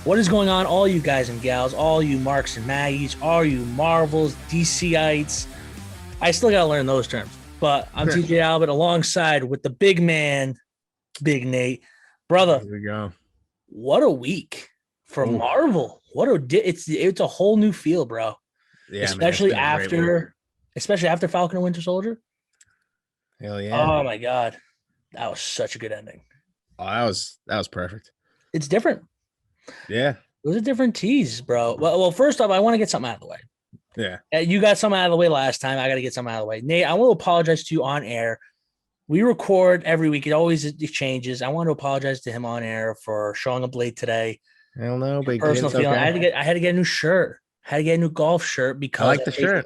What is going on, all you guys and gals, all you Marks and Maggies, all you Marvels, DCites? I still got to learn those terms. But I'm TJ Albert alongside with the big man, Big Nate. Brother, here we go. What a week for Marvel. It's a whole new feel, bro. Yeah, especially after Falcon and Winter Soldier. Hell yeah. Oh my God. That was such a good ending. Oh, that was perfect. It's different. Yeah. It was a different tease, bro. Well, first off, I want to get something out of the way. Yeah. You got something out of the way last time. I got to get something out of the way. Nate, I want to apologize to you on air. We record every week. It changes. I want to apologize to him on air for showing up late today. Hell no, big personal feeling. Okay. I had to get a new shirt. I had to get a new golf shirt because I like the shirt.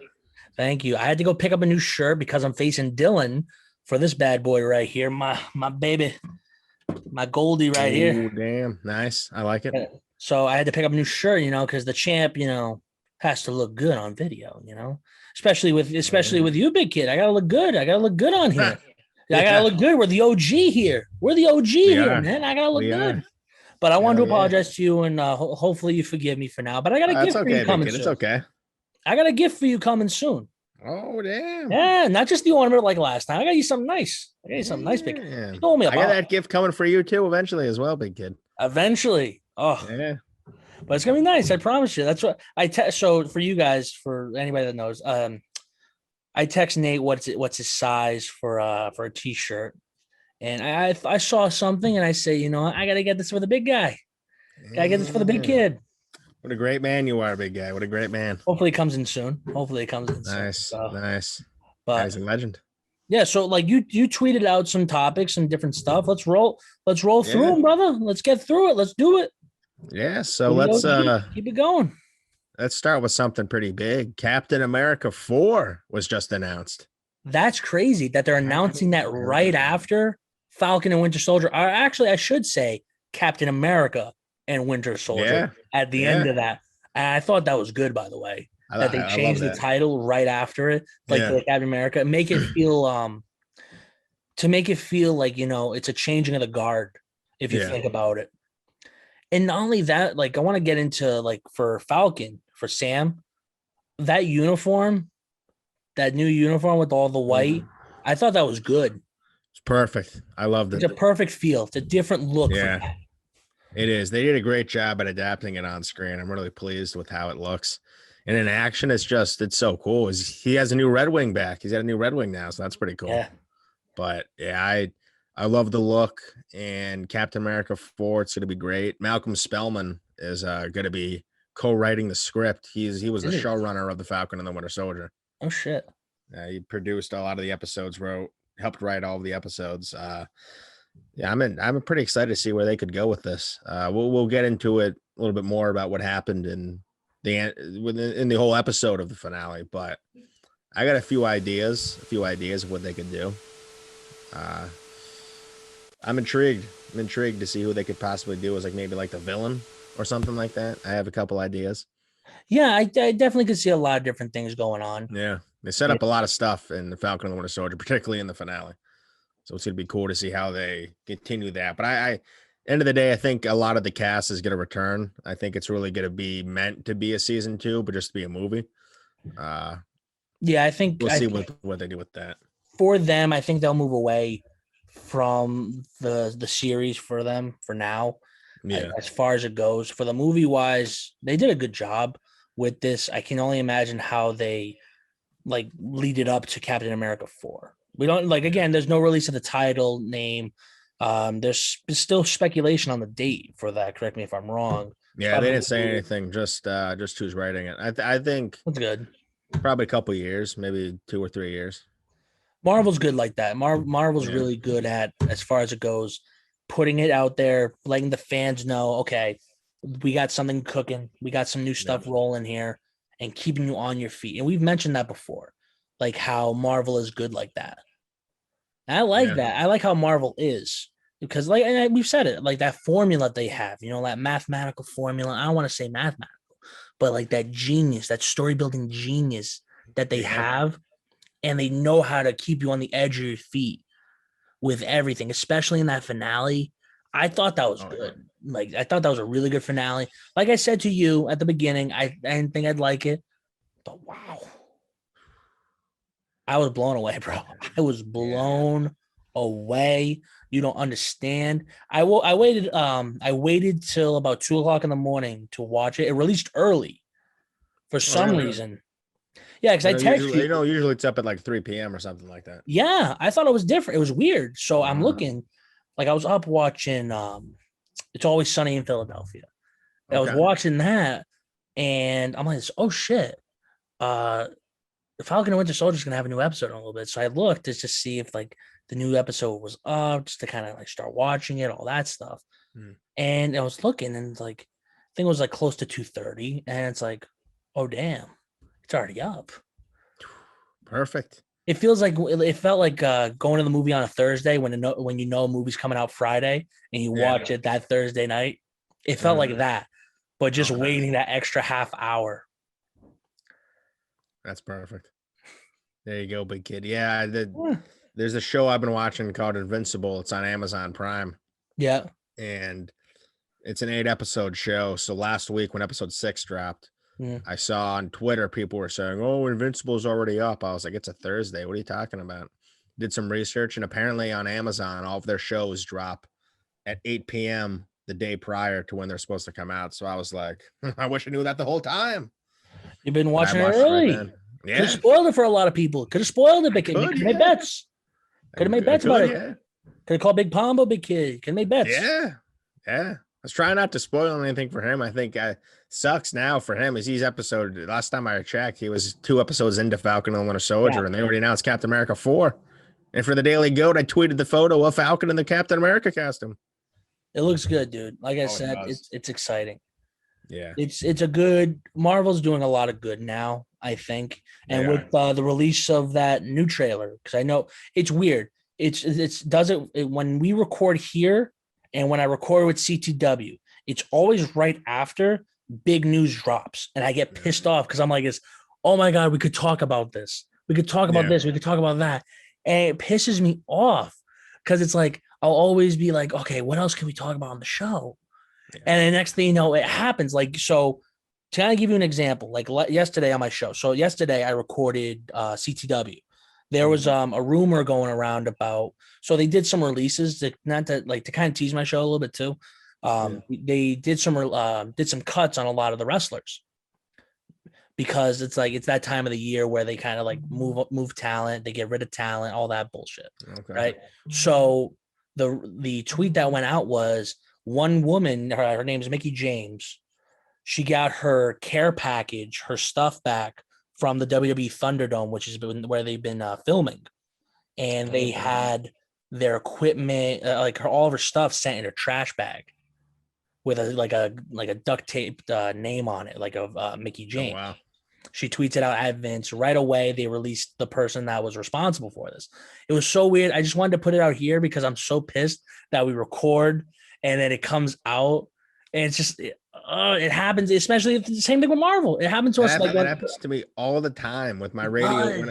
Thank you. I had to go pick up a new shirt because I'm facing Dylan for this bad boy right here. My baby, my Goldie right here. Oh, damn. Nice. I like it. So I had to pick up a new shirt, because the champ, has to look good on video, especially with you, big kid. I gotta look good. I gotta look good on here. I gotta look good. We're the OG here. We're the OG here, man. I gotta look good. But I wanted to apologize to you, and hopefully you forgive me for now. But I got a gift for you coming soon. It's okay. I got a gift for you coming soon. Oh, damn. Yeah, not just the ornament like last time. I got you something nice. Big kid. You told me about I got that gift coming for you too eventually as well, big kid. Eventually. Oh. Yeah. But it's gonna be nice. I promise you. That's what so for you guys, for anybody that knows, I text Nate what's his size for a t-shirt. And I saw something and I say, I got to get this for the big guy. Got to get this for the big kid. What a great man you are, big guy. What a great man. Hopefully it comes in soon. Nice. Nice. But he's a legend. Yeah. So like you tweeted out some topics and different stuff. Let's roll through them, brother. Let's get through it. Let's do it. Yeah. So let's keep it going. Let's start with something pretty big. Captain America 4 was just announced. That's crazy that they're announcing that right after Falcon and Winter Soldier. Or actually, I should say Captain America and Winter Soldier at the end of that. And I thought that was good, by the way, that they changed the title right after it, like Captain America, make it feel like, it's a changing of the guard, if you think about it. And not only that, like, I want to get into, like, for Falcon, for Sam, that uniform, that new uniform with all the white, I thought that was good. It's perfect. I loved it. It's a perfect feel. It's a different look. Yeah, it is. They did a great job at adapting it on screen. I'm really pleased with how it looks. And in action, it's so cool. He has a new Red Wing back. He's got a new Red Wing now, so that's pretty cool. Yeah. But yeah, I love the look. And Captain America 4, it's going to be great. Malcolm Spellman is going to be co-writing the script. He was the showrunner of the Falcon and the Winter Soldier. Oh shit. He produced a lot of the episodes, helped write all of the episodes. I'm pretty excited to see where they could go with this. We'll get into it a little bit more about what happened in the whole episode of the finale, but I got a few ideas of what they could do. I'm intrigued to see who they could possibly do as maybe the villain or something like that. I have a couple ideas. Yeah, I definitely could see a lot of different things going on. Yeah, they set up a lot of stuff in the Falcon and the Winter Soldier, particularly in the finale. So it's going to be cool to see how they continue that. But end of the day, I think a lot of the cast is going to return. I think it's really going to be meant to be a season 2, but just to be a movie. I think we'll see what they do with that. For them, I think they'll move away from the series for them for now. Yeah. As far as it goes, for the movie wise, they did a good job with this. I can only imagine how they lead it up to Captain America 4. We don't again, there's no release of the title name. There's still speculation on the date for that. Correct me if I'm wrong. Yeah, they didn't say anything. Just who's writing it. I think that's good. Probably a couple years, maybe 2 or 3 years. Marvel's good like that. Marvel's really good at, as far as it goes, putting it out there, letting the fans know, okay, we got something cooking, we got some new stuff rolling here, and keeping you on your feet. And we've mentioned that before, like how Marvel is good like that. And I like that. I like how Marvel is, because and we've said it, that formula they have, that mathematical formula. I don't want to say mathematical, but that genius, that story building genius that they have, and they know how to keep you on the edge of your feet with everything, especially in that finale. I thought that was good. Like, I thought that was a really good finale. Like I said to you at the beginning, I didn't think I'd like it, but wow. I was blown away, bro. I was blown away. You don't understand. I waited till about 2 o'clock in the morning to watch it. It released early for some reason. Yeah, because I texted you. Usually it's up at like 3 p.m. or something like that. Yeah, I thought it was different. It was weird. So I'm looking, like I was up watching It's Always Sunny in Philadelphia. Okay. I was watching that and I'm like, oh shit. The Falcon and Winter Soldier is gonna have a new episode in a little bit. So I looked just to see if like the new episode was up, just to kind of like start watching it, all that stuff. And I was looking and like I think it was like close to 2:30. And it's like, oh damn, it's already up. Perfect. It felt like going to the movie on a Thursday when you know a movie's coming out Friday and you watch it that Thursday night. It felt like that, but just waiting that extra half hour. That's perfect. There you go, big kid. Yeah, there's a show I've been watching called Invincible. It's on Amazon Prime. Yeah. And it's an 8-episode show. So last week when episode 6 dropped, I saw on Twitter people were saying, oh, Invincible's already up. I was like, it's a Thursday. What are you talking about? Did some research, and apparently on Amazon, all of their shows drop at 8 p.m. the day prior to when they're supposed to come out. So I was like, I wish I knew that the whole time. You've been watching it early. Right, could have spoiled it for a lot of people. Could have spoiled it, big kid. Could have made bets. Could have made bets about it. Could have called Big Pombo big kid. Could have made bets. Yeah. I was trying not to spoil anything for him. I think sucks now for him is last time I checked, he was 2 episodes into Falcon and the Winter Soldier, and they already announced Captain America 4. And for the Daily Goat, I tweeted the photo of Falcon in the Captain America costume. It looks good, dude. Like I said, it's exciting. Yeah, it's a good. Marvel's doing a lot of good now, I think, and with the release of that new trailer, because I know it's weird. When we record here and when I record with CTW, it's always right after big news drops, and I get pissed off because I'm like, oh my god, we could talk about this, we could talk about this, we could talk about that, and it pisses me off because it's like I'll always be like, okay, what else can we talk about on the show? And the next thing you know, it happens. Like, so to kind of give you an example, like yesterday on my show. So yesterday I recorded CTW. There was a rumor going around about, so they did some releases to kind of tease my show a little bit too. They did some cuts on a lot of the wrestlers because it's that time of the year where they kind of like move talent, they get rid of talent, all that bullshit. Okay. Right. So the tweet that went out was, one woman, her name is Mickie James. She got her care package, her stuff back from the WWE Thunderdome, which is where they've been filming, and they had their equipment, all of her stuff, sent in a trash bag with a duct taped name on it, like of Mickie James. Oh, wow. She tweets it out at Vince. Right away, they released the person that was responsible for this. It was so weird. I just wanted to put it out here because I'm so pissed that we record and then it comes out, and it's just it happens. Especially the same thing with Marvel. It happens to us. It happens to me all the time with my radio.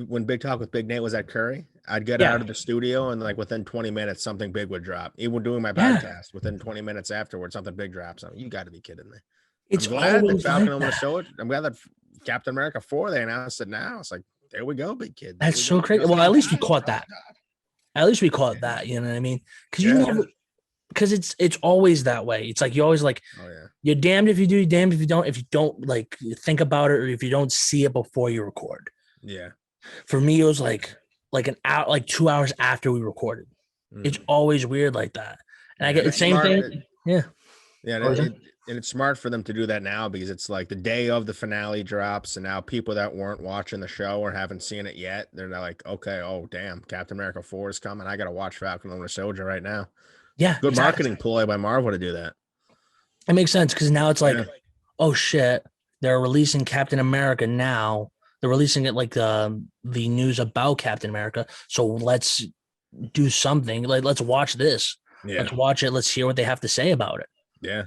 When Big Talk with Big Nate was at Curry, I'd get out of the studio and like within 20 minutes something big would drop. Even doing my podcast, within 20 minutes afterwards something big drops. You got to be kidding me. I'm glad that Falcon on the show. I'm glad that Captain America 4 they announced it now. It's like, there we go, big kid. That's so crazy. Well, at least we caught that. At least we caught that. You know what I mean? Because it's always that way. It's like you always like, you're damned if you do, you're damned if you don't. If you don't like think about it, or if you don't see it before you record. Yeah. For me, it was like an hour, like 2 hours after we recorded. It's always weird like that. And I get the same thing. Yeah. And it's smart for them to do that now because it's like the day of the finale drops, and now people that weren't watching the show or haven't seen it yet, they're like, okay, oh damn, Captain America 4 is coming. I got to watch Falcon and Winter Soldier right now. Yeah, good marketing ploy by Marvel to do that. It makes sense because now it's like, oh shit, they're releasing Captain America now. They're releasing it like the news about Captain America. So let's do something. Like let's watch this. Yeah. Let's watch it. Let's hear what they have to say about it. Yeah.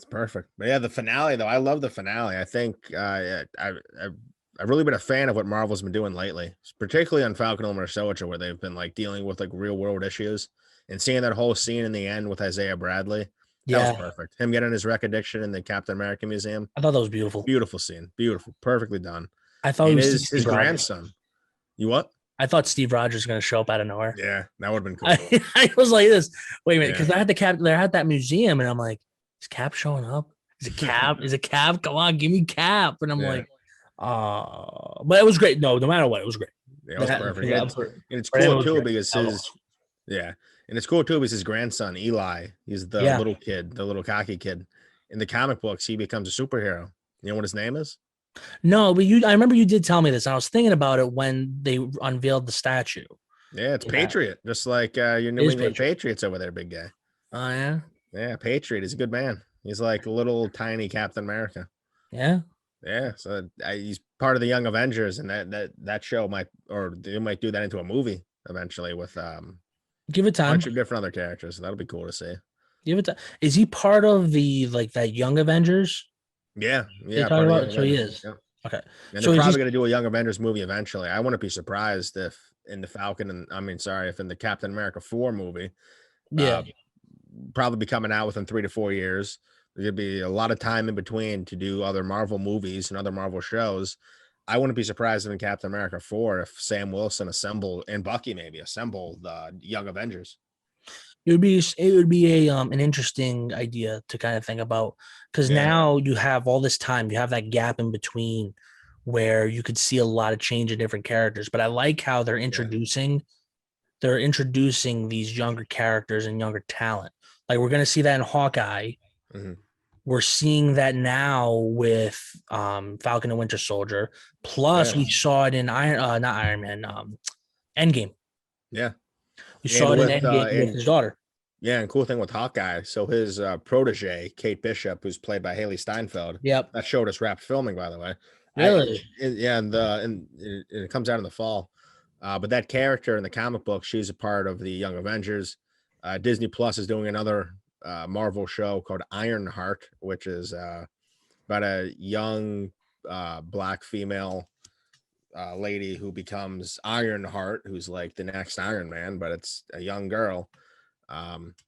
Perfect. But yeah, the finale though, I love the finale. I think I've really been a fan of what Marvel's been doing lately, particularly on Falcon and Winter Soldier, where they've been like dealing with like real world issues and seeing that whole scene in the end with Isaiah Bradley, that was perfect. Him getting his recognition in the Captain America Museum. I thought that was beautiful. Beautiful scene. Beautiful. Perfectly done. I thought and it was his grandson. You what? I thought Steve Rogers was going to show up out of nowhere. Yeah, that would have been cool. I was like this. Wait a minute, because I had the Cap. They had that museum, and I'm like, is Cap showing up? Is it Cap? Is it Cap? Come on, give me Cap. And I'm like, but it was great. No matter what, it was great. Yeah, it was perfect. And it's cool too because and it's cool too because his grandson Eli, he's the little kid, the little cocky kid. In the comic books, he becomes a superhero. You know what his name is? No, but I remember you did tell me this. And I was thinking about it when they unveiled the statue. Yeah, it's Patriot, just like your New England Patriots over there, big guy. Oh yeah, yeah, Patriot. He's a good man. He's like a little tiny Captain America. Yeah, yeah. So he's part of the Young Avengers, and that show they might do that into a movie eventually with give it time. A bunch of different other characters. So that'll be cool to see. Give it time. Is he part of the that Young Avengers? Yeah. So he is. Yeah. Okay. And they're probably going to do a Young Avengers movie eventually. I wouldn't be surprised if in the Falcon if in the Captain America 4 movie, probably be coming out within 3 to 4 years. There'd be a lot of time in between to do other Marvel movies and other Marvel shows. I wouldn't be surprised if in Captain America 4 if Sam Wilson and Bucky maybe assemble the Young Avengers. It would be an interesting idea to kind of think about, because now you have all this time, you have that gap in between where you could see a lot of change in different characters. But I like how they're introducing these younger characters and younger talent. Like we're gonna see that in Hawkeye. Mm-hmm. We're seeing that now with Falcon and Winter Soldier. Plus, we saw it in Endgame. Yeah. We saw it in Endgame with his daughter. Yeah, and cool thing with Hawkeye. So his protege, Kate Bishop, who's played by Haley Steinfeld. Yep. That showed us wrapped filming, by the way. Really? And it comes out in the fall. But that character in the comic book, she's a part of the Young Avengers. Disney Plus is doing another Marvel show called Ironheart, which is about a young black female lady who becomes Ironheart, who's like the next Iron Man, but it's a young girl.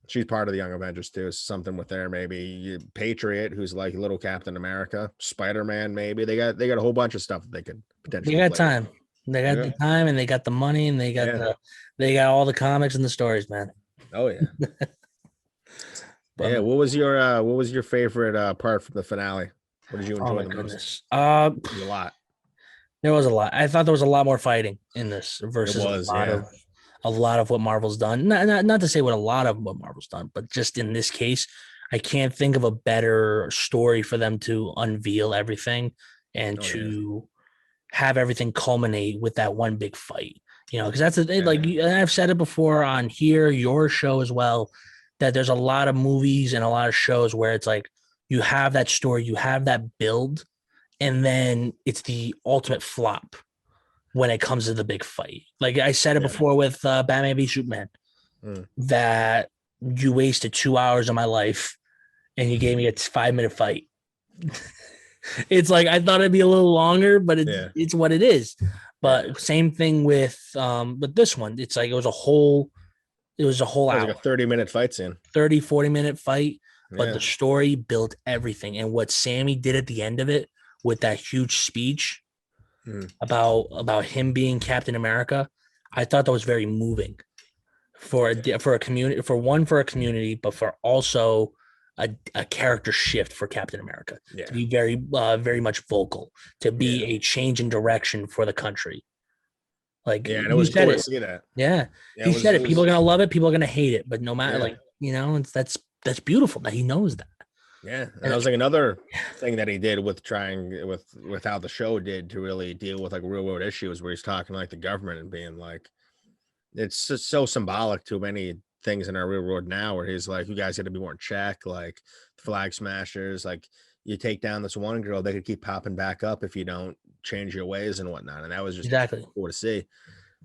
She's part of the Young Avengers too. Something with there, maybe Patriot, who's like little Captain America, Spider-Man, maybe. They got a whole bunch of stuff that they could potentially. They got time. They got the time, and they got the money, and they got all the comics and the stories, man. Oh yeah. What was your favorite part from the finale? What did you enjoy the most? A lot. There was a lot. I thought there was a lot more fighting in this versus a lot of what Marvel's done. Not to say what a lot of what Marvel's done, but just in this case, I can't think of a better story for them to unveil everything and to have everything culminate with that one big fight. You know, because that's the thing. Like I've said it before on here, your show as well, that there's a lot of movies and a lot of shows where it's like you have that story, you have that build, and then it's the ultimate flop when it comes to the big fight. Like I said it before with Batman v Superman, that you wasted 2 hours of my life and you gave me a 5-minute fight. It's like I thought it'd be a little longer, but it's what it is. But same thing with this one. It's like it was a whole hour. Like a 30-minute fight scene. 40-minute fight. But the story built everything. And what Sammy did at the end of it with that huge speech about him being Captain America, I thought that was very moving for a community, for a community, but for also a character shift for Captain America to be very, very much vocal, to be a change in direction for the country. Like, and it was cool to see that. He said it. People are gonna love it. People are gonna hate it. But no matter, that's beautiful that he knows that. Yeah, and that was like another thing that he did with how the show did to really deal with like real world issues, where he's talking like the government and being like, it's just so symbolic to many things in our real world now, where he's like, you guys got to be more in check, like flag smashers, like you take down this one girl, they could keep popping back up if you don't change your ways and whatnot. And that was just cool to see.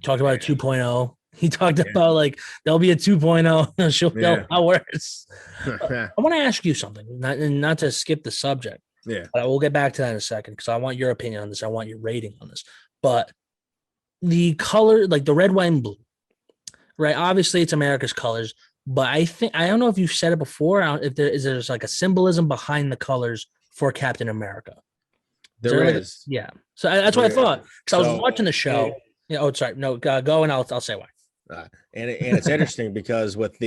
Talked about a 2.0. He talked about like there'll be a 2.0. She'll feel worse. I want to ask you something, not to skip the subject. Yeah, but we'll get back to that in a second because I want your opinion on this. I want your rating on this. But the color, like the red, white, and blue, right? Obviously, it's America's colors, but I don't know if you've said it before. If there's like a symbolism behind the colors for Captain America. There is. Yeah. So that's what I thought because I was watching the show. Yeah. Oh, sorry. No, go and I'll say why. And it's interesting because with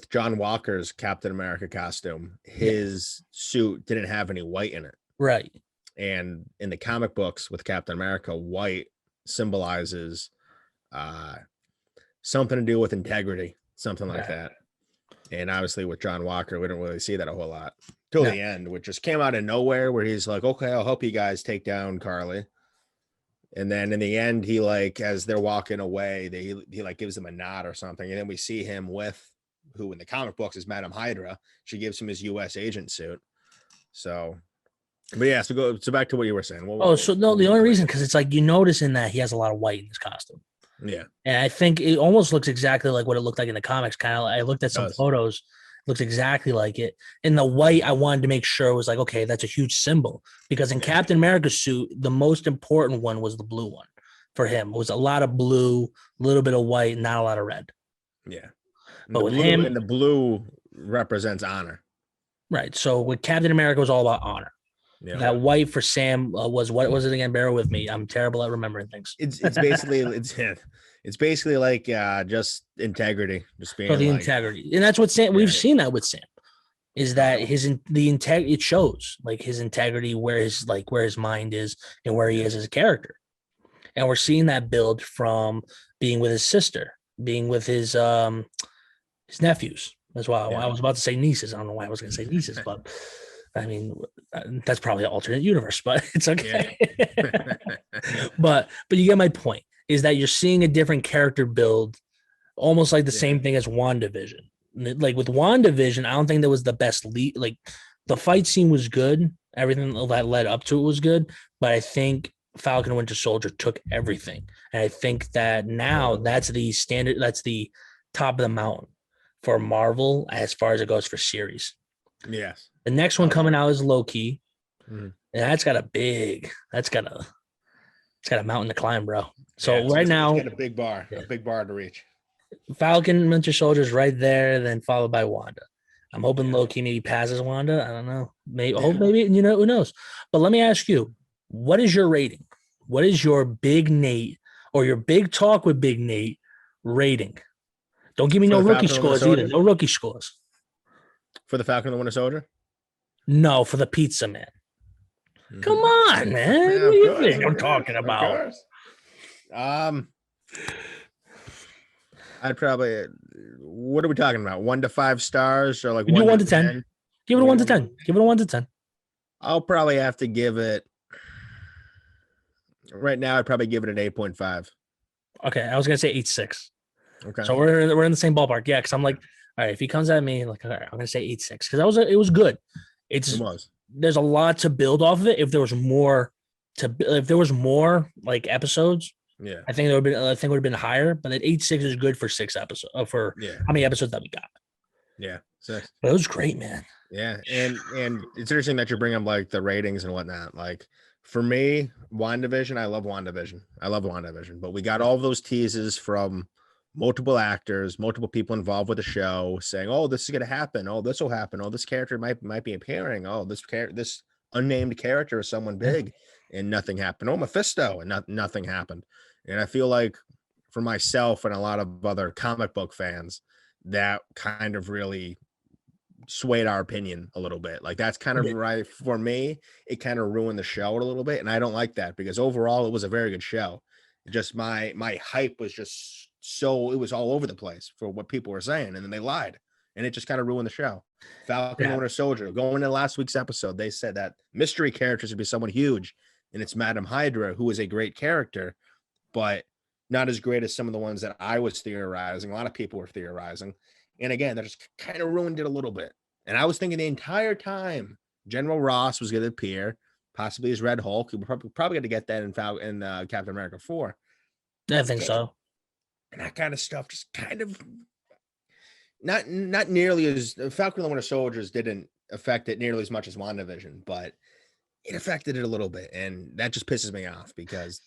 John Walker's Captain America costume, his suit didn't have any white in it. Right. And in the comic books with Captain America, white symbolizes something to do with integrity, something like that. And obviously with John Walker, we don't really see that a whole lot till the end, which just came out of nowhere where he's like, okay, I'll help you guys take down Carly. And then in the end, he like, as they're walking away, he like gives them a nod or something. And then we see him with who in the comic books is Madame Hydra. She gives him his US agent suit. So, but yeah, so back to what you were saying. The only reason, because it's like you notice in that he has a lot of white in his costume. Yeah. And I think it almost looks exactly like what it looked like in the comics. Kind of, I looked at some photos, looks exactly like it. In the white, I wanted to make sure it was like, okay, that's a huge symbol. Because in Captain America's suit, the most important one was the blue one for him. It was a lot of blue, a little bit of white, not a lot of red. Yeah. But with him, and the blue represents honor. Right. So with Captain America, it was all about honor. Yeah. That white for Sam was, what was it again? Bear with me. I'm terrible at remembering things. It's basically it's basically like just integrity, just being the integrity, and that's what Sam. We've seen that with Sam, is that the integrity. It shows like his integrity, where his mind is, and where he is as a character, and we're seeing that build from being with his sister, being with his nephews. That's why I was about to say nieces. I don't know why I was going to say nieces, but. I mean, that's probably an alternate universe, but it's okay. Yeah. but you get my point, is that you're seeing a different character build, almost like the same thing as WandaVision. Like with WandaVision, I don't think that was the best lead. Like the fight scene was good. Everything that led up to it was good. But I think Falcon and Winter Soldier took everything. And I think that now that's the standard, that's the top of the mountain for Marvel as far as it goes for series. Yes. The next one coming out is Loki, and that's got a mountain to climb, bro. So right now, it's got a big bar to reach. Falcon, Winter Soldier is right there, then followed by Wanda. I'm hoping Loki maybe passes Wanda. I don't know. Maybe who knows? But let me ask you, what is your rating? What is your Big Nate or your Big Talk with Big Nate rating? Don't give me no rookie scores either. No rookie scores. For the Falcon and the Winter Soldier? No, for the Pizza Man. Come on, man. What do you think I'm talking about? I'd probably. What are we talking about? 1 to 5 stars, or like 1 to 10? Give it a 1 to 10. Give it a 1 to 10. I'll probably have to give it. Right now, I'd probably give it an 8.5. Okay, I was gonna say 8.6. Okay, so we're in the same ballpark. Yeah, because I'm like, all right, if he comes at me, like, all right, I'm gonna say 8.6 because it was good. It was. There's a lot to build off of it. If there was more like episodes, I think it would have been higher. But that 8.6 is good for 6 episodes. For how many episodes that we got? Yeah, 6. But it was great, man. Yeah, and it's interesting that you bring up like the ratings and whatnot. Like for me, WandaVision, I love WandaVision, but we got all those teases from multiple actors, multiple people involved with the show saying, oh, this is going to happen. Oh, this will happen. Oh, this character might be appearing. Oh, this unnamed character is someone big, and nothing happened. Oh, Mephisto, and nothing happened. And I feel like for myself and a lot of other comic book fans, that kind of really swayed our opinion a little bit. Like that's kind of right for me. It kind of ruined the show a little bit. And I don't like that because overall it was a very good show. Just my hype was just so it was all over the place for what people were saying, and then they lied, and it just kind of ruined the show. Falcon and Winter Soldier, going into last week's episode, they said that mystery characters would be someone huge, and it's Madame Hydra, who is a great character, but not as great as some of the ones that I was theorizing. A lot of people were theorizing, and again, that just kind of ruined it a little bit. And I was thinking the entire time General Ross was going to appear, possibly as Red Hulk. We're probably going to get that in Captain America 4. I think so. And that kind of stuff just kind of not nearly as Falcon and the Winter Soldiers didn't affect it nearly as much as WandaVision, but it affected it a little bit, and that just pisses me off because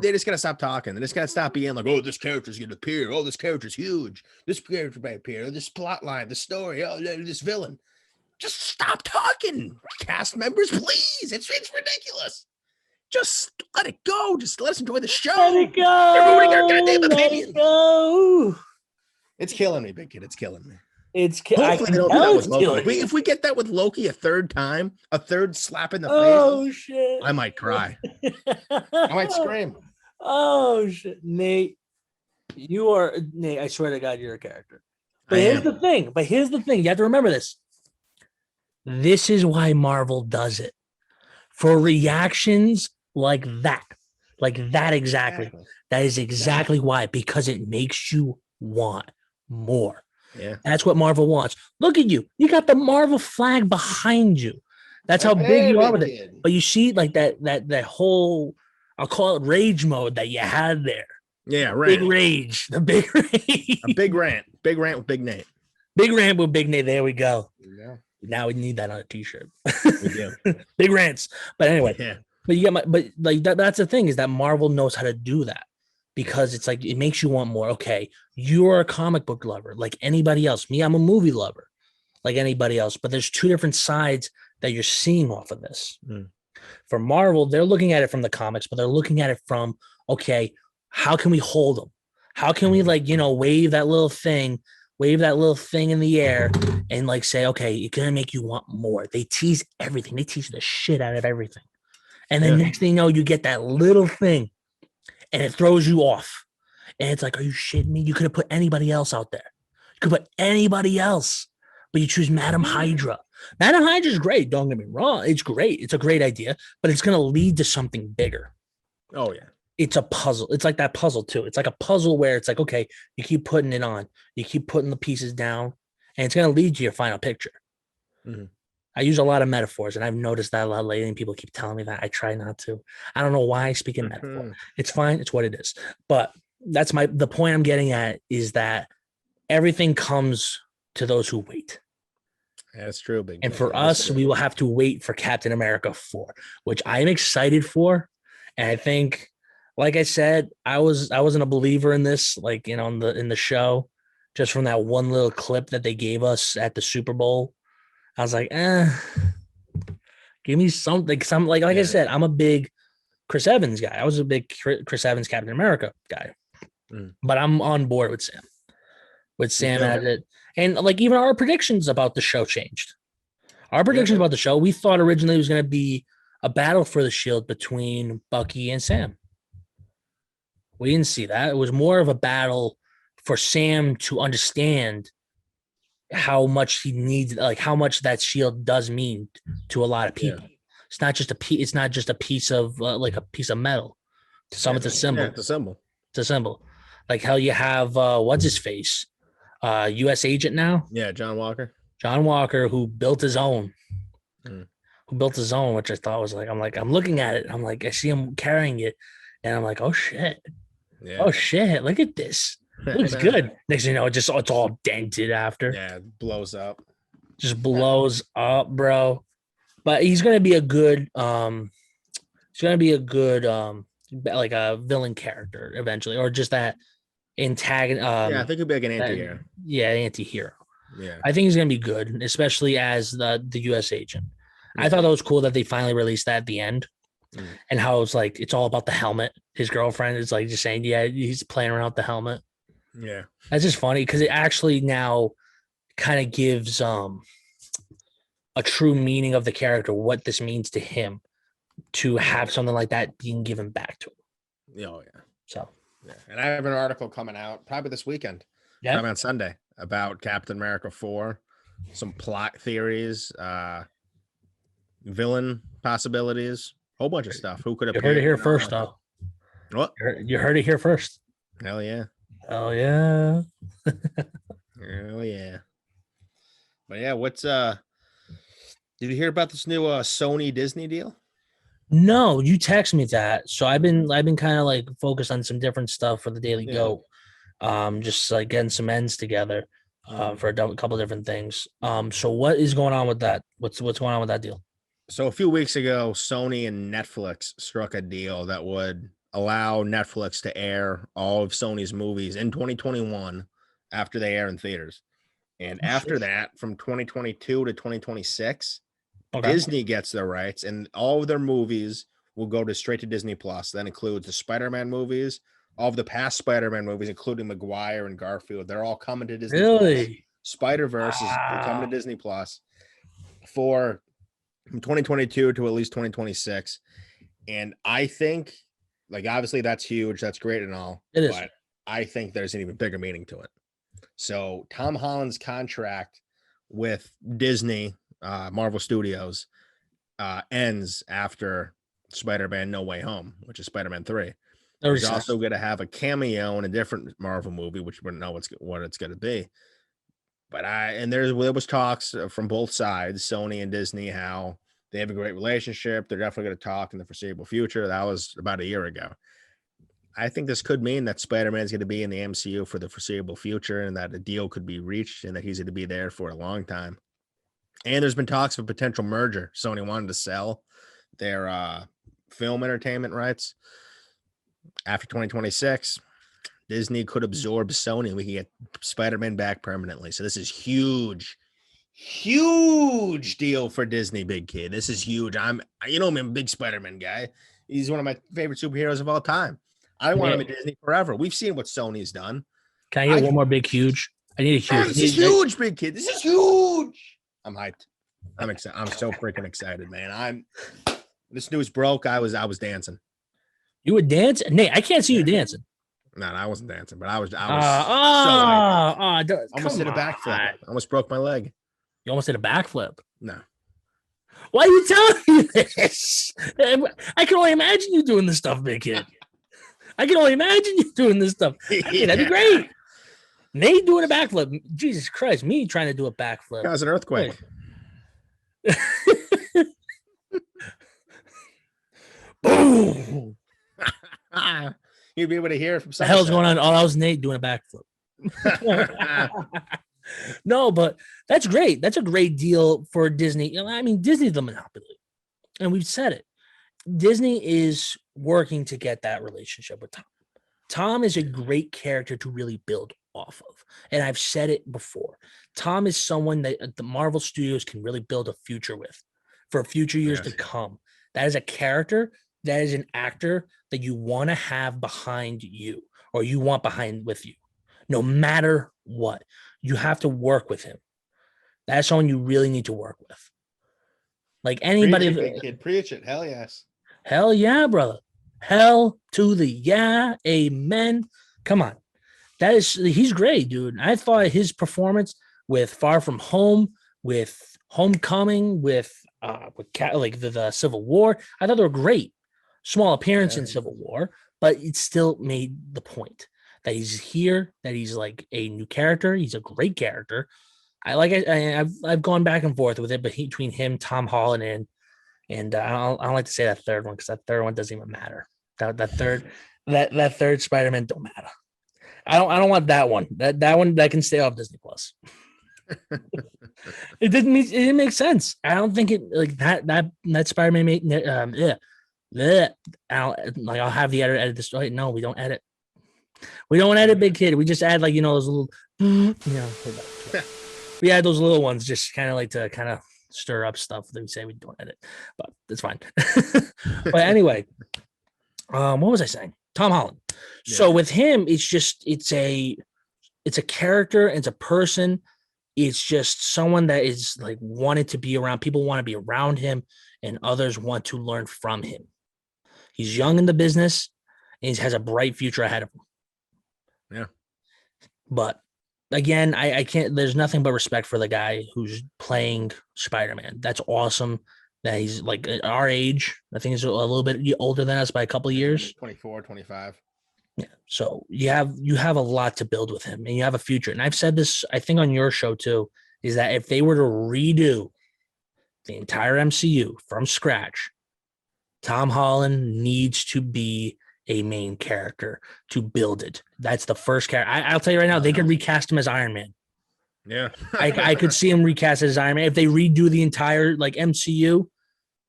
they just gotta stop talking. They just gotta stop being like, "Oh, this character's gonna appear. Oh, this character's huge. This character might appear. This plot line, this story. Oh, this villain." Just stop talking, cast members, please. It's ridiculous. Just let it go. Just let us enjoy the show. Let it go. They're ruining our goddamn Let opinion. it go. It's killing me, big kid. It's killing me. Hopefully they don't do that with Loki. If we get that with Loki a third time, a third slap in the face, shit! I might cry. I might scream. Oh shit, Nate! You are Nate. I swear to God, you're a character. But here's the thing. You have to remember this. This is why Marvel does it for reactions like that exactly. That is exactly why, because it makes you want more. Yeah, that's what Marvel wants. Look at you. You got the Marvel flag behind you. That's how big you are with it. But you see, like that whole, I'll call it rage mode that you had there. Yeah, rant. Big rage. The big rage. A big rant. Big rant with Big Nate. Big rant with Big Nate. There we go. Yeah. Now we need that on a t-shirt. We do. Big rants. But anyway, yeah. But you get that's the thing, is that Marvel knows how to do that, because it's like, it makes you want more. Okay, you're a comic book lover like anybody else. Me, I'm a movie lover like anybody else. But there's two different sides that you're seeing off of this. For Marvel, they're looking at it from the comics, but they're looking at it from, okay, how can we hold them? How can we wave that little thing in the air and like say, okay, it's gonna make you want more. They tease everything. They tease the shit out of everything. And then next thing you know, you get that little thing and it throws you off. And it's like, are you shitting me? You could have put anybody else out there. You could put anybody else, but you choose Madam Hydra. Madam Hydra is great. Don't get me wrong. It's great. It's a great idea, but it's going to lead to something bigger. Oh, yeah. It's a puzzle. It's like that puzzle too. It's like a puzzle where it's like, okay, you keep putting it on, you keep putting the pieces down, and it's going to lead to your final picture. Mm-hmm. I use a lot of metaphors, and I've noticed that a lot lately, and people keep telling me that. I try not to. I don't know why I speak in metaphor. It's fine. It's what it is. But that's the point I'm getting at, is that everything comes to those who wait. That's true. Big and for us, we will have to wait for Captain America 4, which I am excited for. And I think, like I said, I wasn't a believer in this, like, in the show, just from that one little clip that they gave us at the Super Bowl. I was like, give me something. I said, I'm a big Chris Evans guy. I was a big Chris Evans Captain America guy, but I'm on board with Sam. As it, and like even our predictions about the show changed. Our predictions about the show, we thought originally it was going to be a battle for the shield between Bucky and Sam. We didn't see that. It was more of a battle for Sam to understand how much he needs, like how much that shield does mean to a lot of people. Yeah. It's not just a piece of like a piece of metal. To some, it's a symbol. Yeah, it's a symbol. It's a symbol. Like how you have what's his face, U.S. agent now. Yeah, John Walker, who built his own. Which I thought was like, I'm looking at it. I'm like, I see him carrying it, and I'm like, oh shit. Yeah. Oh shit! Look at this. It looks good. Next thing you know, it's all dented after. Yeah, it blows up. Just blows up, bro. But he's gonna be a good like a villain character eventually, or just that antagonist. Yeah, I think he'll be like an anti-hero. Anti-hero. Yeah, I think he's gonna be good, especially as the U.S. agent. Yeah. I thought that was cool that they finally released that at the end. And how it's like, it's all about the helmet. His girlfriend is like just saying, yeah, he's playing around with the helmet. Yeah. That's just funny because it actually now kind of gives a true meaning of the character, what this means to him to have something like that being given back to him. Oh, yeah. So, yeah. And I have an article coming out probably this weekend. Yeah. Probably on Sunday about Captain America 4, some plot theories, villain possibilities. Whole bunch of stuff. Who could have? You heard it here first, though. What? You heard it here first. Hell yeah! Hell yeah! Hell yeah! But yeah, what's did you hear about this new Sony Disney deal? No, you text me that. So I've been kind of like focused on some different stuff for the Daily Goat. Just like getting some ends together for a couple of different things. So what is going on with that? What's going on with that deal? So a few weeks ago, Sony and Netflix struck a deal that would allow Netflix to air all of Sony's movies in 2021 after they air in theaters. And after that, from 2022 to 2026, Disney gets their rights, and all of their movies will go to straight to Disney Plus. That includes the Spider-Man movies, all of the past Spider-Man movies, including Maguire and Garfield. They're all coming to Disney Plus. Spider-Verse is coming to Disney Plus for from 2022 to at least 2026. And I think, like, obviously that's huge. That's great and all. It is. But I think there's an even bigger meaning to it. So Tom Holland's contract with Disney, Marvel Studios, ends after Spider-Man No Way Home, which is Spider-Man 3. He's also going to have a cameo in a different Marvel movie, which we don't know what it's going to be. But there was talks from both sides, Sony and Disney, how they have a great relationship. They're definitely going to talk in the foreseeable future. That was about a year ago. I think this could mean that Spider-Man is going to be in the MCU for the foreseeable future, and that a deal could be reached, and that he's going to be there for a long time. And there's been talks of a potential merger. Sony wanted to sell their film entertainment rights after 2026. Disney could absorb Sony. We can get Spider-Man back permanently. So this is huge deal for Disney, big kid. This is huge. I'm a big Spider-Man guy. He's one of my favorite superheroes of all time. I want him at Disney forever. We've seen what Sony's done. Can I get one more big huge? I need a huge. This is huge, big kid. This is huge. I'm hyped. I'm excited. I'm so freaking excited, man. This news broke. I was dancing. You were dancing? Nate, I can't see you dancing. No, I wasn't dancing, but I was so hyped. Almost did a backflip. I almost broke my leg. You almost did a backflip? No. Why are you telling me this? I can only imagine you doing this stuff, big kid. I can only imagine you doing this stuff. That'd be great. Nate doing a backflip. Jesus Christ, me trying to do a backflip. That was an earthquake. Boom. You'd be able to hear it from the hell's going on? Oh, that was Nate doing a backflip. No, but that's great. That's a great deal for Disney. I mean, Disney's the monopoly, and we've said it. Disney is working to get that relationship with Tom. Tom is a great character to really build off of, and I've said it before. Tom is someone that the Marvel Studios can really build a future with for future years to come. That is a character. That is an actor that you want to have behind you, or you want behind with you, no matter what. You have to work with him. That's someone you really need to work with. Like anybody. Preach it, big kid. Preach it. Hell yes. Hell yeah, brother. Hell to the yeah. Amen. Come on. He's great, dude. I thought his performance with Far From Home, with Homecoming, with the Civil War, I thought they were great. Small appearance in Civil War, but it still made the point that he's here, that he's like a new character. He's a great character. I've gone back and forth with it, but between him, Tom Holland, and I don't like to say that third one because that third one doesn't even matter. That third Spider-Man don't matter. I don't want that one. That one that can stay off Disney Plus. It didn't make sense. I don't think it like that Spider-Man I'll have the editor edit this. No, we don't edit. We don't edit, big kid. We just add those little, we add those little ones just kind of like to kind of stir up stuff that we say we don't edit, but it's fine. But anyway, what was I saying? Tom Holland. Yeah. So with him, it's a character, it's a person. It's just someone that is like wanted to be around. People want to be around him, and others want to learn from him. He's young in the business, and he has a bright future ahead of him. Yeah. But again, I can't, there's nothing but respect for the guy who's playing Spider-Man. That's awesome that he's like our age. I think he's a little bit older than us by a couple of years. 24, 25. Yeah. So you have a lot to build with him, and you have a future. And I've said this, I think on your show too, is that if they were to redo the entire MCU from scratch, Tom Holland needs to be a main character to build it. That's the first character. I'll tell you right now, they could recast him as Iron Man. Yeah. I could see him recast as Iron Man. If they redo the entire like MCU,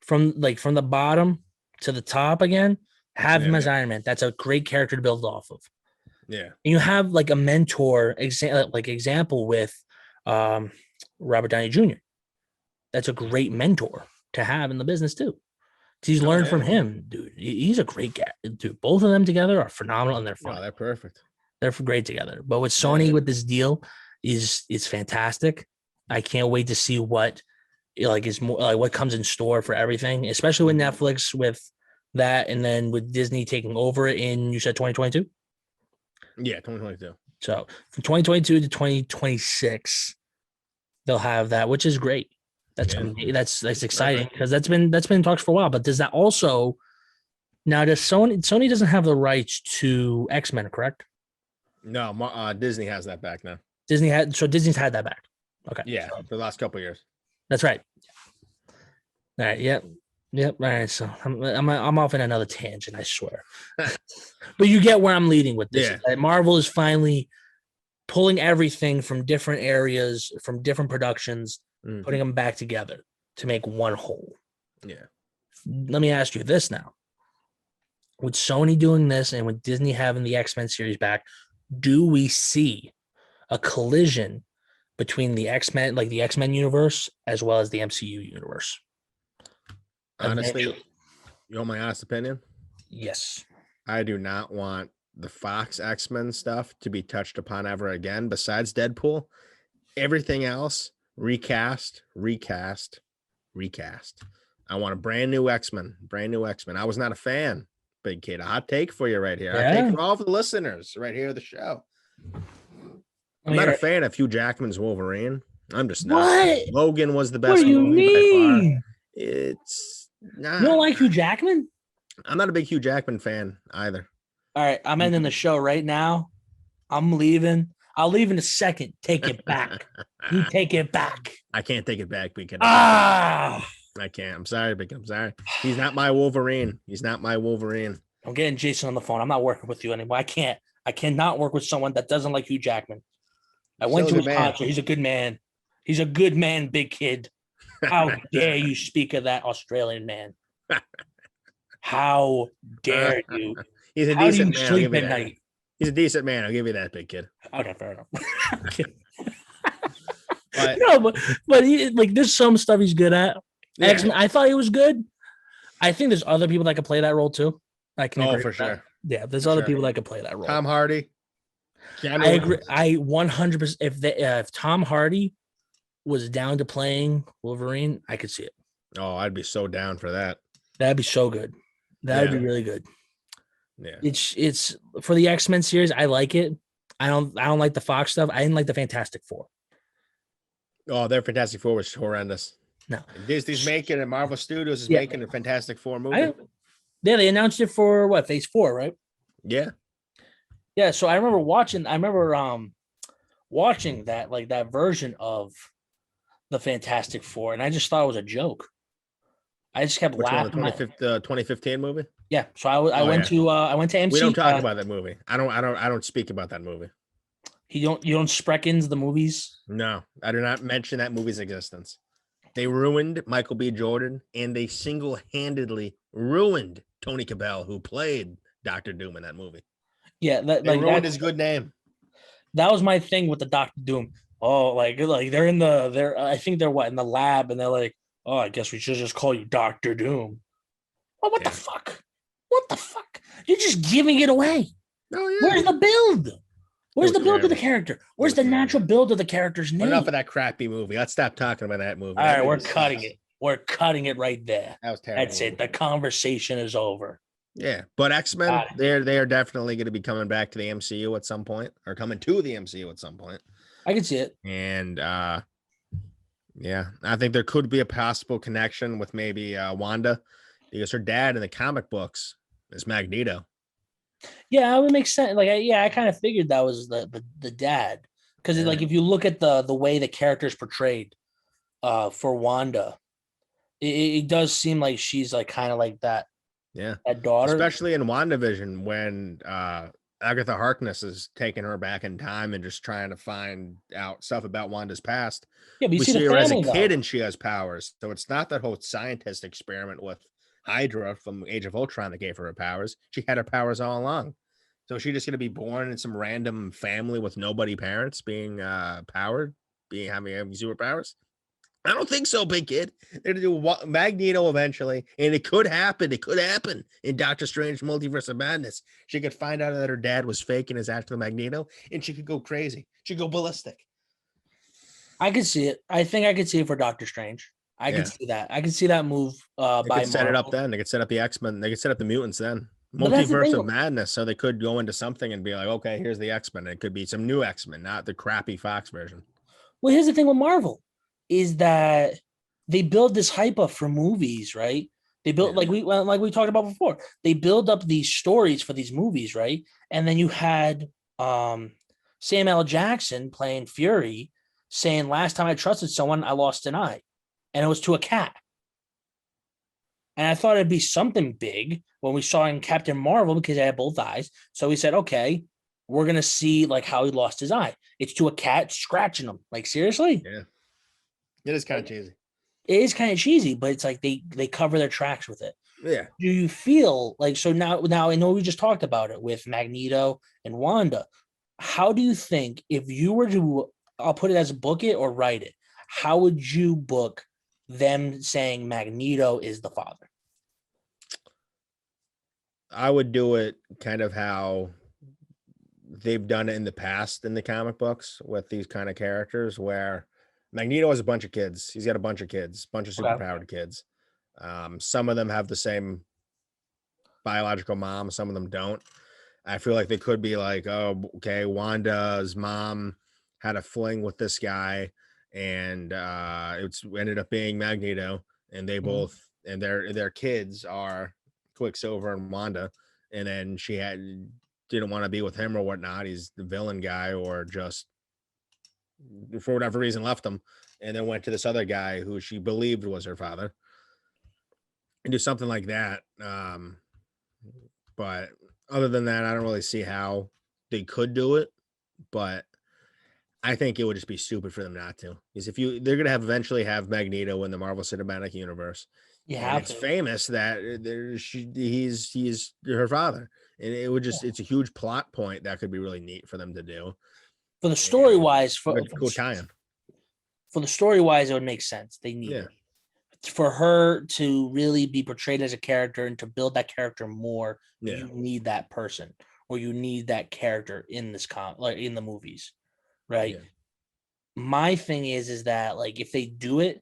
from the bottom to the top again, have him Yeah. as Iron Man. That's a great character to build off of. Yeah. And you have like a mentor example with Robert Downey Jr. That's a great mentor to have in the business too. He's learned from him, dude. He's a great guy, dude. Both of them together are phenomenal, and they're fun. Oh, they're perfect. They're great together. But with Sony, with this deal, is fantastic. I can't wait to see what is more like what comes in store for everything, especially with Netflix with that, and then with Disney taking over in, you said 2022. Yeah, 2022. So from 2022 to 2026, they'll have that, which is great. That's exciting because that's been in talks for a while. But does that also now does Sony doesn't have the rights to X-Men, correct? No, Disney has that back now. Disney's had that back. Okay. Yeah, for the last couple of years. That's right. All right. Yep. All right. So I'm off in another tangent, I swear. But you get where I'm leading with this. Yeah. Marvel is finally pulling everything from different areas, from different productions, putting them back together to make one whole. Yeah. Let me ask you this now. With Sony doing this and with Disney having the X-Men series back, do we see a collision between the X-Men, like the X-Men universe, as well as the MCU universe? Honestly, you want my honest opinion? Yes. I do not want the Fox X-Men stuff to be touched upon ever again. Besides Deadpool, everything else, recast. I want a brand new X-Men. I was not a fan, Big Kid. A hot take for you right here. Yeah. I take for all of the listeners right here of the show. I'm not a fan of Hugh Jackman's Wolverine. I'm just not. What? Logan was the best. What do you mean? It's not. You don't like Hugh Jackman? I'm not a big Hugh Jackman fan either. All right, I'm ending the show right now. I'm leaving. I'll leave in a second. Take it back. You take it back. I can't take it back because I can't. I'm sorry, Big. I'm sorry. He's not my Wolverine. I'm getting Jason on the phone. I'm not working with you anymore. I cannot work with someone that doesn't like Hugh Jackman. I went to his concert. He's a good man. He's a good man, Big Kid. How dare you speak of that Australian man? How dare you? He's a decent man. Sleep at night. He's a decent man. I'll give you that, Big Kid. Okay, fair enough. but he, there's some stuff he's good at. Yeah. X-Men, I thought he was good. I think there's other people that can play that role too. I can agree for with sure. That. Yeah, there's other people that can play that role. Tom Hardy. I agree. I 100%. If Tom Hardy was down to playing Wolverine, I could see it. Oh, I'd be so down for that. That'd be so good. That'd be really good. Yeah. It's for the X-Men series. I like it. I don't like the Fox stuff. I didn't like the Fantastic Four. Oh, their Fantastic Four was horrendous. No. Disney's making it. Marvel Studios is making a Fantastic Four movie. They announced it for what? Phase 4, right? Yeah. Yeah. So I remember watching that, that version of the Fantastic Four, and I just thought it was a joke. I just kept laughing. The 2015 movie? Yeah. So I went to MC. We don't talk about that movie. I don't speak about that movie. You don't Spreckens the movies? No, I do not mention that movie's existence. They ruined Michael B. Jordan, and they single-handedly ruined Tony Cabell, who played Dr. Doom in that movie. Yeah, they ruined his good name. That was my thing with the Dr. Doom. Oh, like they're in I think they're in the lab, and they're like, oh, I guess we should just call you Dr. Doom. Oh, what the fuck? What the fuck? You're just giving it away. Oh, yeah. Where's the build? Where's the build of the character? Where's the natural build of the character's name? Enough of that crappy movie. Let's stop talking about that movie. All right, we're cutting it. We're cutting it right there. That was terrible. That's it. The conversation is over. Yeah, but X-Men, they are definitely going to be coming back to the MCU at some point, or coming to the MCU at some point. I can see it. And yeah, I think there could be a possible connection with maybe Wanda, because her dad in the comic books is Magneto. Yeah, it would make sense. I kind of figured that was the dad, because if you look at the way the character's portrayed for Wanda, it does seem like she's kind of like that. Yeah, that daughter, especially in WandaVision when Agatha Harkness is taking her back in time and just trying to find out stuff about Wanda's past. Yeah, but you We see the see her as a family kid though. and she has powers. So it's not that whole scientist experiment with Hydra from Age of Ultron that gave her powers. She had her powers all along. So is she just going to be born in some random family with nobody parents being powered, having superpowers? I don't think so, big kid. They're gonna do Magneto eventually, and it could happen. It could happen in Doctor Strange Multiverse of Madness. She could find out that her dad was fake and is actually Magneto, and she could go crazy. She'd go ballistic. I could see it. I think I could see it for Doctor Strange. I could Yeah, see that. I could see that move they by could set it up Marvel. then. They could set up the X-Men. They could set up the mutants then. But that's the Multiverse thing. of Madness. So they could go into something and be like, okay, here's the X-Men. It could be some new X-Men, not the crappy Fox version. Well, here's the thing with Marvel is that they build this hype up for movies, right? They build like we talked about before. They build up these stories for these movies, right? And then you had Samuel L. Jackson playing Fury saying, "Last time I trusted someone, I lost an eye," and it was to a cat. And I thought it'd be something big when we saw in Captain Marvel because he had both eyes. So we said, okay, we're gonna see like how he lost his eye. It's to a cat scratching him. Like seriously, Yeah, it is kind of cheesy. it is kind of cheesy, but it's like they cover their tracks with it. Yeah. Do you feel like so now I know we just talked about it with Magneto and Wanda. How do you think if you were to I'll put it as book it or write it, how would you book them saying Magneto is the father? I would do it kind of how they've done it in the past in the comic books with these kind of characters where Magneto has a bunch of kids. He's got a bunch of kids, bunch of Okay. superpowered kids. Some of them have the same biological mom, some of them don't. I feel like they could be like, oh, okay, Wanda's mom had a fling with this guy, and it's ended up being Magneto, and they both and their kids are Quicksilver and Wanda, and then she didn't want to be with him or whatnot. He's the villain guy, or just for whatever reason left him, and then went to this other guy who she believed was her father, and do something like that. But other than that, I don't really see how they could do it. But I think it would just be stupid for them not to. Because they're gonna eventually have Magneto in the Marvel Cinematic Universe, You and have it's to. famous that he's her father, and it would just it's a huge plot point that could be really neat for them to do. For the story And wise, cool tie-in. For the story wise, it would make sense. They need Yeah. it. For her to really be portrayed as a character and to build that character more, Yeah. you need that person or you need that character in this like in the movies, right? Yeah. My thing is that like if they do it,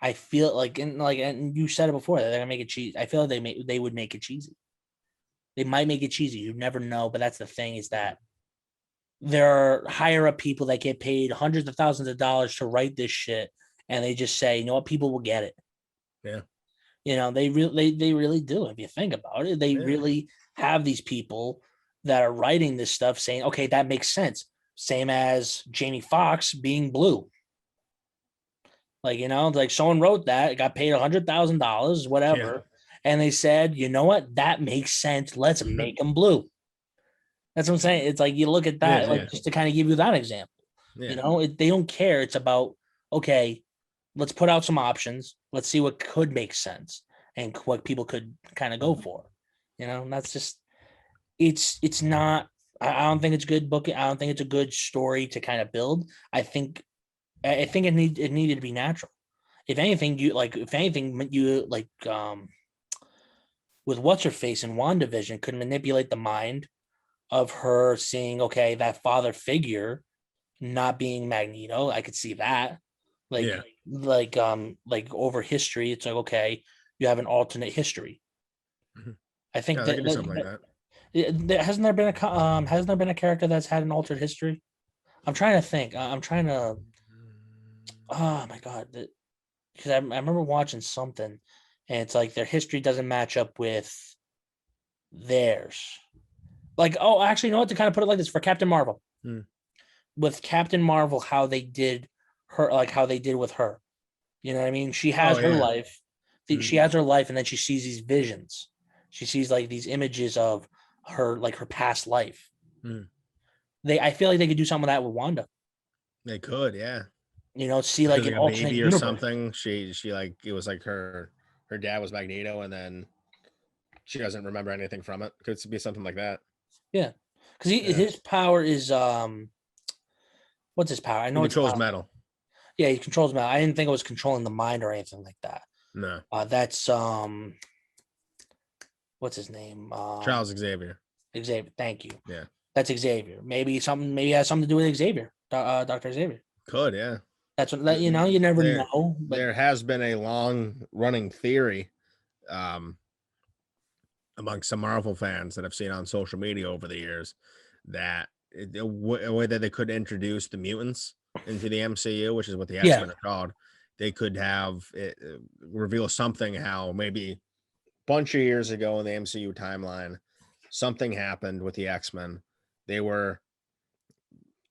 I feel like and you said it before they're gonna make it cheesy. I feel like they would make it cheesy. They might make it cheesy. You never know, but that's the thing is that there are higher up people that get paid hundreds of thousands of dollars to write this shit, and they just say, you know what, people will get it. Yeah. You know, they really do. If you think about it, they really have these people that are writing this stuff saying, okay, that makes sense. Same as Jamie Foxx being blue. Like, you know, like someone wrote that, got paid $100,000, whatever. And they said, you know what? That makes sense. Let's make him blue. That's what I'm saying. It's like you look at that, like just to kind of give you that example. You know, they don't care. It's about, okay, let's put out some options. Let's see what could make sense and what people could kind of go for. You know, and that's just it's not. I don't think it's good booking. I don't think it's a good story to kind of build. I think it needed to be natural. If anything, you like with what's her face in WandaVision could manipulate the mind of her seeing, okay, that father figure not being Magneto. I could see that. Like over history, it's like, okay, you have an alternate history. I think that could do something like that. Hasn't there been a character that's had an altered history? I'm trying to think. I'm trying to. Oh my god! Because I remember watching something, and it's like their history doesn't match up with theirs. Like, oh, actually, you know what? To kind of put it like this for Captain Marvel, with Captain Marvel, how they did her, like how they did with her. You know what I mean? She has her life. She has her life, and then she sees these visions. She sees like these images of her, like her past life. I feel like they could do something with that with Wanda. They could, yeah. See like an a alternate baby or universe. something. She like it was like her dad was Magneto, and then she doesn't remember anything from it. Could be something like that. Yeah, because his power is what's his power? I know He it's controls metal. Yeah, he controls metal. I didn't think it was controlling the mind or anything like that. No. That's what's his name? Charles Xavier. Xavier. Thank you. Yeah. That's Xavier. Maybe it has something to do with Xavier. Dr. Xavier. Could, yeah. That's what you never know. But there has been a long running theory among some Marvel fans that I've seen on social media over the years that a way that they could introduce the mutants into the MCU, which is what the X-Men are called, they could have it reveal something how maybe a bunch of years ago in the MCU timeline, something happened with the X-Men. They were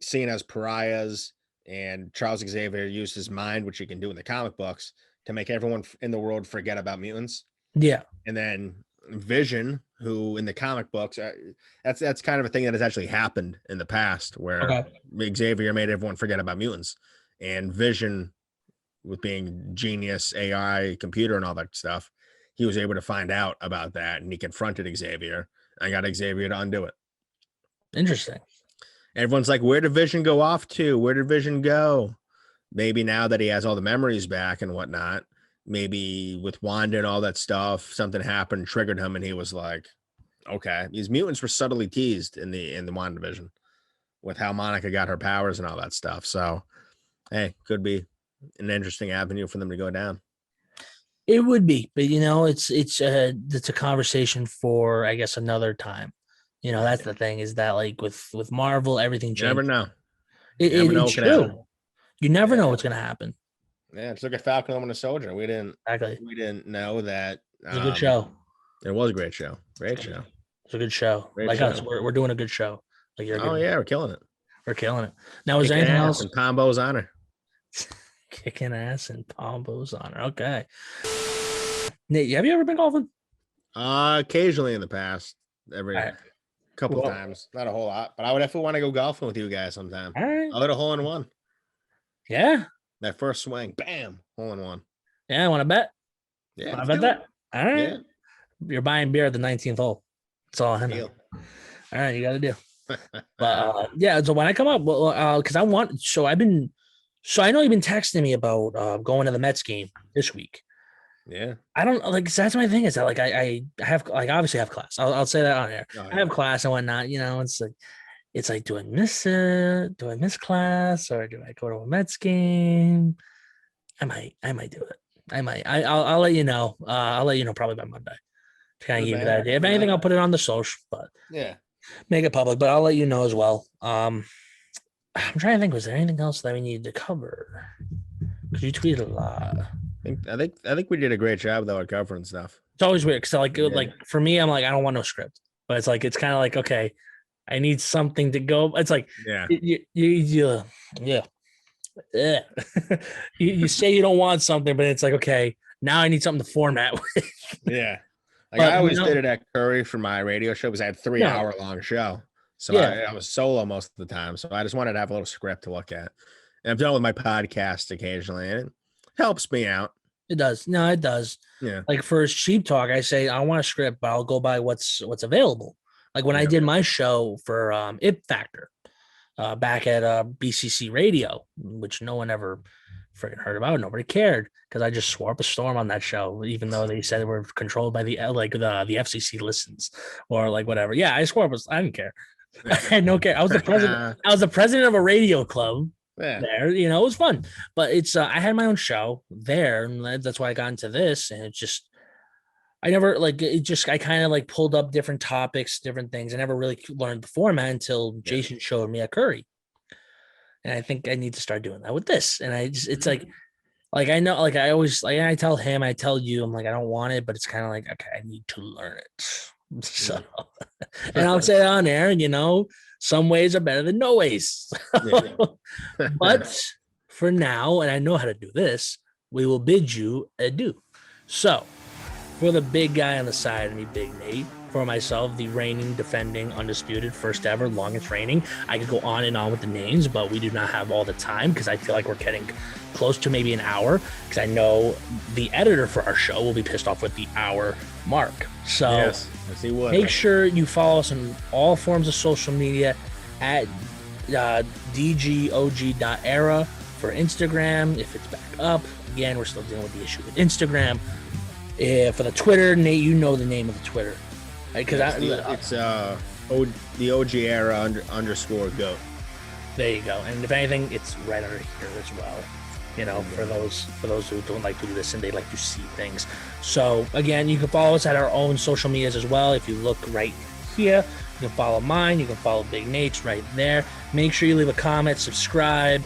seen as pariahs, and Charles Xavier used his mind, which he can do in the comic books, to make everyone in the world forget about mutants. Yeah. And then Vision, who in the comic books, that's kind of a thing that has actually happened in the past, where Xavier made everyone forget about mutants, and Vision, with being genius, AI, computer, and all that stuff, he was able to find out about that, and he confronted Xavier and got Xavier to undo it. Interesting. Everyone's like, where did Vision go off to? Where did Vision go? Maybe now that he has all the memories back and whatnot, maybe with Wanda and all that stuff, something happened, triggered him, and he was like, okay. These mutants were subtly teased in the WandaVision with how Monica got her powers and all that stuff. So, hey, could be an interesting avenue for them to go down. It would be, but it's a conversation for, I guess, another time. That's the thing, is that like with Marvel, everything changes. You never know. It's true. You never know what's gonna happen. Yeah, just look at Falcon and the Soldier. We didn't know that. It was a good show. It was a great show. Great show. It's a good show. Great like show. us, we're doing a good show. Like you're. We're killing it. We're killing it. Now, is there anything else? And Pombo's honor. Kicking ass and Pombo's honor. Okay. Nate, have you ever been golfing? Occasionally in the past. Every couple times. Not a whole lot. But I would definitely want to go golfing with you guys sometime. All right. I'll hit a hole in one. Yeah. That first swing. Bam. Hole in one. Yeah, I want to bet. Yeah. I bet that. All right. Yeah. You're buying beer at the 19th hole. That's all I know. All right, you got to do. But yeah, so when I come up, because I know you've been texting me about going to the Mets game this week. Yeah, I don't like. So that's my thing, is that like I have, like, obviously have class. I'll say that on air. I have class and whatnot. It's like, do I miss it? Do I miss class, or do I go to a Mets game? I might do it. I might. I'll let you know. I'll let you know probably by Monday to kind of give you that idea. If anything, I'll put it on the social, but make it public. But I'll let you know as well. I'm trying to think. Was there anything else that we needed to cover? Because you tweeted a lot. I think we did a great job though at covering stuff. It's always weird because like for me, I'm like, I don't want no script, but it's like, it's kind of like, okay, I need something to go. It's like, you say you don't want something, but it's like, okay, now I need something to format with. Yeah. Like, I always did it at Curry for my radio show because I had a 3-hour long show. So I was solo most of the time. So I just wanted to have a little script to look at. And I've done it with my podcast occasionally, and it helps me out. It does. No, it does. Yeah. Like for Sheep Talk, I say I want a script, but I'll go by what's available. Like when I did my show for Ip Factor back at BCC Radio, which no one ever freaking heard about. Nobody cared because I just swore up a storm on that show, even though they said they were controlled by the FCC listens or like whatever. Yeah, I swore up. I didn't care. I had no care. I was the president. I was the president of a radio club. Yeah. There, it was fun, but it's I had my own show there, and that's why I got into this. And it's just, I never I kind of like pulled up different topics, different things. I never really learned the format until Jason showed me at Curry, and I think I need to start doing that with this. And it's like I know, like I always, like I tell him, I tell you, I'm like, I don't want it, but it's kind of like, okay, I need to learn it. So, and I'll say on air, some ways are better than no ways. But for now, and I know how to do this, we will bid you adieu. So, for the big guy on the side of me, Big Nate, for myself, the reigning, defending, undisputed, first ever, longest reigning. I could go on and on with the names, but we do not have all the time because I feel like we're getting close to maybe an hour, because I know the editor for our show will be pissed off with the hour mark. So yes, he would. Make sure you follow us on all forms of social media at dgog.era for Instagram, if it's back up. Again, we're still dealing with the issue with Instagram. For the Twitter, Nate, you know the name of the Twitter. Because it's the OG era _ goat. There you go. And if anything, it's right under here as well. You know, for those who don't like to listen, they like to see things. So again, you can follow us at our own social medias as well. If you look right here, you can follow mine. You can follow Big Nate's right there. Make sure you leave a comment, subscribe,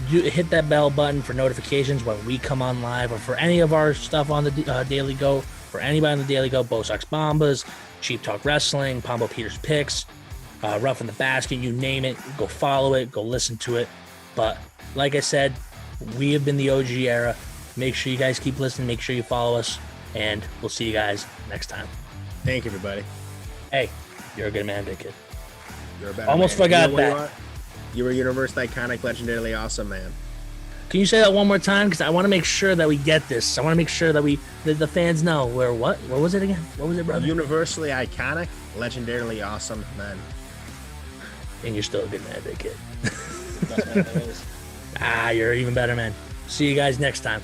hit that bell button for notifications when we come on live, or for any of our stuff on the Daily Go. For anybody on the Daily Go, Bo Sox Bombas, Cheap Talk Wrestling, Pombo Peters Picks, Rough in the Basket, you name it. Go follow it. Go listen to it. But like I said, we have been the OG era. Make sure you guys keep listening. Make sure you follow us. And we'll see you guys next time. Thank you, everybody. Hey, you're a good man, big kid. You're a better Almost man. forgot that. You were universally iconic, legendarily awesome, man. Can you say that one more time? Because I want to make sure that we get this. I want to make sure that the fans know where what? What was it again? What was it, brother? Universally iconic, legendarily awesome, man. And you're still a good man, big kid. You're an even better man. See you guys next time.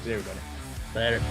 See you, everybody. Later.